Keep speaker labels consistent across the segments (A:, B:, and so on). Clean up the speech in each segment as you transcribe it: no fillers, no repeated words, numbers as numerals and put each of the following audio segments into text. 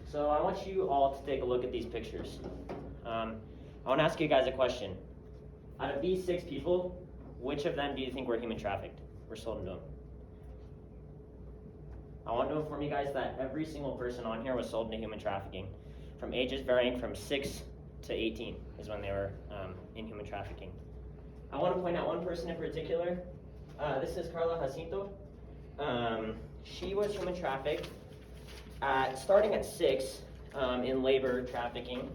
A: So I want you all to take a look at these pictures. I want to ask you guys a question. Out of these 6 people, which of them do you think were human trafficked? Were sold into them? I want to inform you guys that every single person on here was sold into human trafficking, from ages varying from 6 to 18 is when they were in human trafficking. I want to point out one person in particular. This is Carla Jacinto. She was human trafficked starting at 6 in labor trafficking,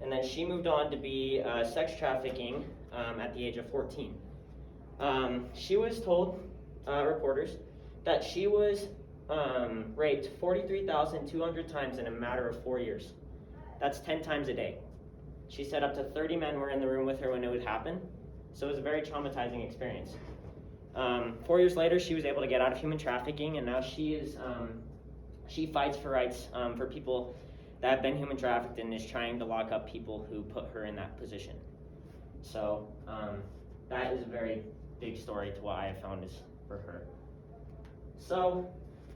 A: and then she moved on to be sex trafficking at the age of 14. She was told, reporters, that she was raped 43,200 times in a matter of 4 years. That's 10 times a day. She said up to 30 men were in the room with her when it would happen, so it was a very traumatizing experience. 4 years later, she was able to get out of human trafficking, and now she fights for rights for people that have been human trafficked and is trying to lock up people who put her in that position. So that is a very big story to what I have found is for her. So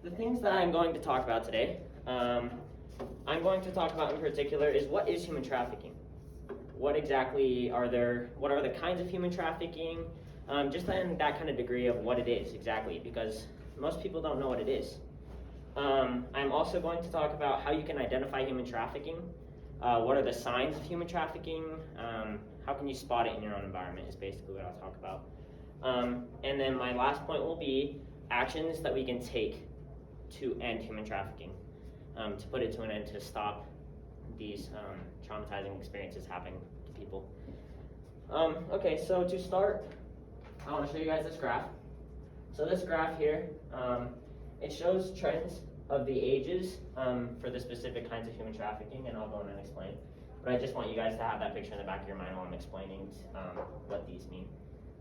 A: the things that I'm going to talk about today, I'm going to talk about in particular is what is human trafficking? What exactly what are the kinds of human trafficking? Just in that kind of degree of what it is exactly, because most people don't know what it is. I'm also going to talk about how you can identify human trafficking. What are the signs of human trafficking? How can you spot it in your own environment is basically what I'll talk about. And then my last point will be actions that we can take to end human trafficking, to put it to an end, to stop these traumatizing experiences happening to people. Okay, so to start, I want to show you guys this graph. So this graph here, it shows trends of the ages for the specific kinds of human trafficking, and I'll go in and explain. But I just want you guys to have that picture in the back of your mind while I'm explaining what these mean.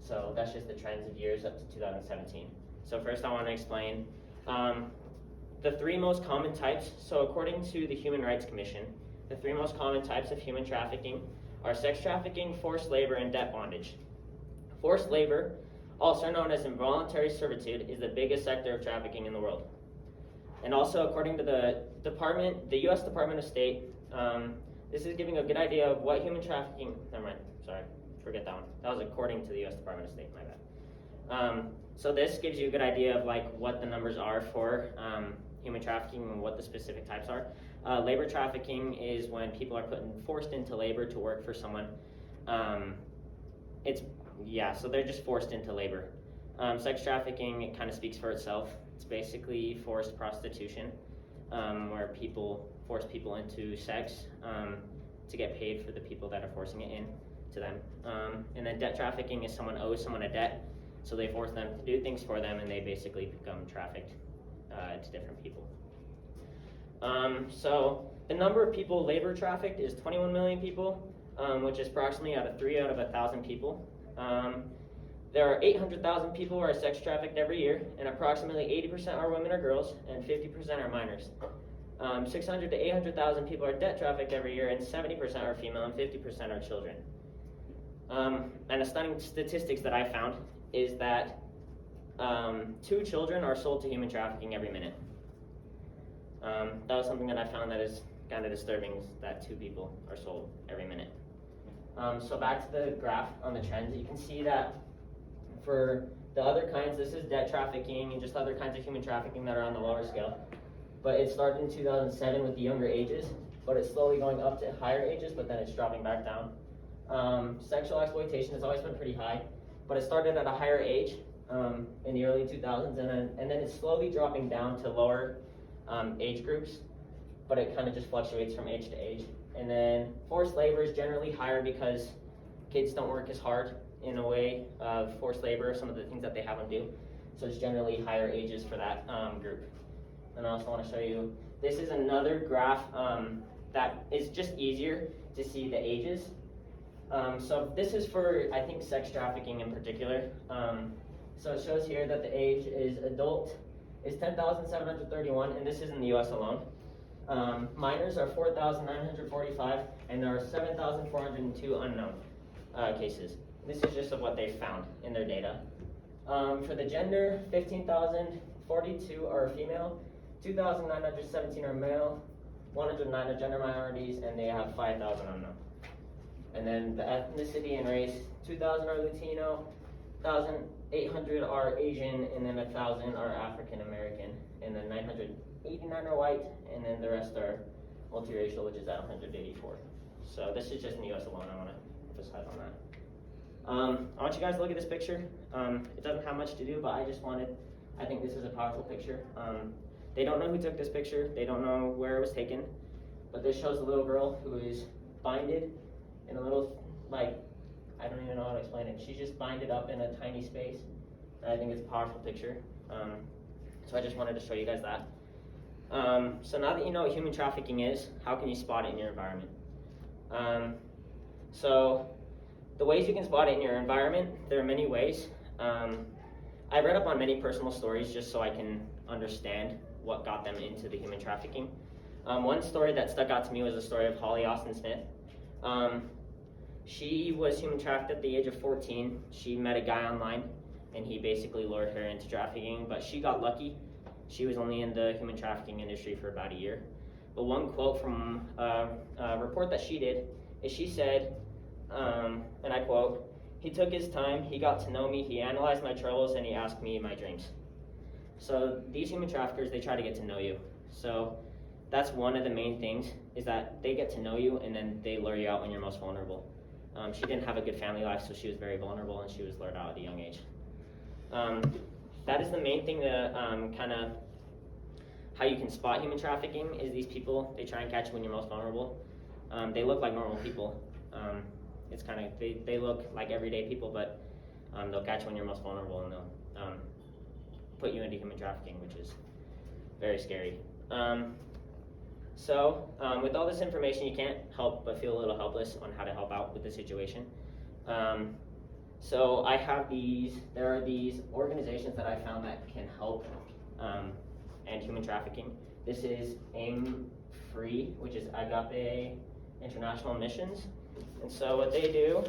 A: So that's just the trends of years up to 2017. So first I want to explain the 3 most common types. So according to the Human Rights Commission, the 3 most common types of human trafficking are sex trafficking, forced labor, and debt bondage. Forced labor, also known as involuntary servitude, is the biggest sector of trafficking in the world. And also, according to the U.S. Department of State, this is giving a good idea of what human trafficking, never mind, sorry, forget that one. That was according to the U.S. Department of State, my bad. So this gives you a good idea of like what the numbers are for human trafficking and what the specific types are. Labor trafficking is when people are forced into labor to work for someone. So they're just forced into labor. Sex trafficking, it kind of speaks for itself. It's basically forced prostitution, where people force people into sex to get paid for the people that are forcing it in to them. And then debt trafficking is someone owes someone a debt, so they force them to do things for them, and they basically become trafficked to different people. So the number of people labor trafficked is 21 million people, which is approximately 3 out of 1,000 people. There are 800,000 people who are sex trafficked every year, and approximately 80% are women or girls, and 50% are minors. 600 to 800,000 people are debt trafficked every year, and 70% are female, and 50% are children. And a stunning statistics that I found is that 2 children are sold to human trafficking every minute. That was something that I found that is kind of disturbing, is that 2 people are sold every minute. So back to the graph on the trends, you can see that for the other kinds, this is debt trafficking and just other kinds of human trafficking that are on the lower scale. But it started in 2007 with the younger ages, but it's slowly going up to higher ages, but then it's dropping back down. Sexual exploitation has always been pretty high, but it started at a higher age in the early 2000s, and then it's slowly dropping down to lower age groups, but it kind of just fluctuates from age to age. And then forced labor is generally higher because kids don't work as hard in a way of forced labor, some of the things that they have them do. So it's generally higher ages for that group. And I also want to show you, this is another graph that is just easier to see the ages. So this is for, I think, sex trafficking in particular. So it shows here that the age is adult is 10,731, and this is in the US alone. Minors are 4,945, and there are 7,402 unknown cases. This is just of what they found in their data. For the gender, 15,042 are female, 2,917 are male, 109 are gender minorities, and they have 5,000 unknown. And then the ethnicity and race, 2,000 are Latino, 1,800 are Asian, and then 1,000 are African American, and then 989 are white, and then the rest are multiracial, which is at 184. So this is just in the US alone. I want to emphasize on that. I want you guys to look at this picture. It doesn't have much to do, but I think this is a powerful picture. They don't know who took this picture. They don't know where it was taken, but this shows a little girl who is binded in a little, I don't even know how to explain it. She's just binded up in a tiny space. And I think it's a powerful picture. So I just wanted to show you guys that. So now that you know what human trafficking is, how can you spot it in your environment? So the ways you can spot it in your environment, there are many ways. I read up on many personal stories just so I can understand what got them into the human trafficking. One story that stuck out to me was the story of Holly Austin Smith. She was human trafficked at the age of 14. She met a guy online, and he basically lured her into trafficking, but she got lucky. She was only in the human trafficking industry for about a year. But one quote from a report that she did is she said, and I quote, "He took his time, he got to know me, he analyzed my troubles, and he asked me my dreams." So these human traffickers, they try to get to know you. So that's one of the main things, is that they get to know you and then they lure you out when you're most vulnerable. She didn't have a good family life, so she was very vulnerable and she was lured out at a young age. That is the main thing that kind of how you can spot human trafficking is these people, they try and catch you when you're most vulnerable. They look like normal people. It's kind of, they look like everyday people, but they'll catch you when you're most vulnerable and they'll put you into human trafficking, which is very scary. So with all this information, you can't help but feel a little helpless on how to help out with the situation. So I have there are these organizations that I found that can help end human trafficking. This is AIM Free, which is Agape International Missions. And so what they do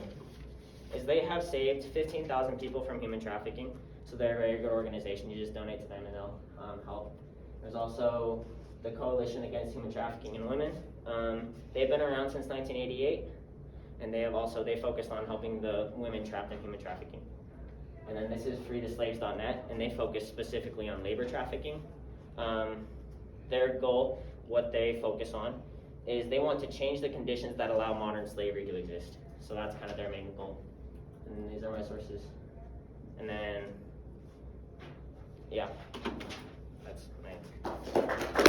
A: is they have saved 15,000 people from human trafficking. So they're a very good organization. You just donate to them and they'll help. There's also the Coalition Against Human Trafficking in Women. They've been around since 1988, and they focused on helping the women trapped in human trafficking. And then this is freetheslaves.net, and they focus specifically on labor trafficking. Their goal, what they focus on, is they want to change the conditions that allow modern slavery to exist. So that's kind of their main goal. And these are my sources. And then, yeah, that's my